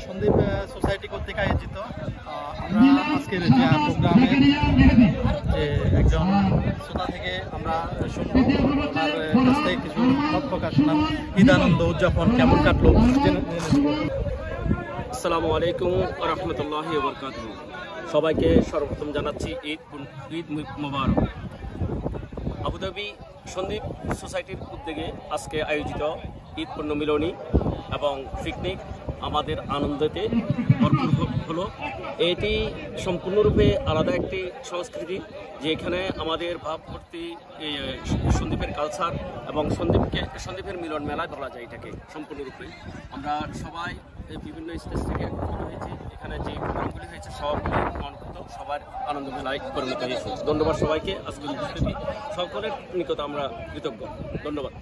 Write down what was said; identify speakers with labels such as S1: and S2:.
S1: Sandeep society কর্তৃক আয়োজিত আমরা আজকের যে প্রোগ্রামে যে একজন শ্রোতা থেকে আমরা শুনবো তার কাছ থেকে কিছু মত প্রকাশ শোনার ঈদানন্দ উদযাপন কেমন কাটলো।
S2: আসসালামু আলাইকুম ওয়া রাহমাতুল্লাহি ওয়া বারাকাতুহু। সবাইকে সর্বপ্রথম জানাচ্ছি ঈদ মুবারক। আবুধাবি সন্দীপ সোসাইটির উদ্যোগে আজকে আয়োজিত ঈদ পুণ্যমিলনী এবং পিকনিক আমাদের আনন্দতে ভরপুর হলো। এটি সম্পূর্ণরূপে আলাদা একটি সংস্কৃতি, যেখানে আমাদের ভাবভর্তি সন্দীপের কালচার এবং সন্দীপের মিলন মেলায় বলা যায় এটাকে সম্পূর্ণরূপে। আমরা সবাই বিভিন্ন স্টেজ থেকে হয়েছি, এখানে যে প্রোগ্রামগুলি হয়েছে সবগুলি মনকৃত, সবার আনন্দ মেলায় পরিণত হয়েছে। ধন্যবাদ সবাইকে। আজকের উপস্থিতি সকলের নিকট আমরা কৃতজ্ঞ। ধন্যবাদ।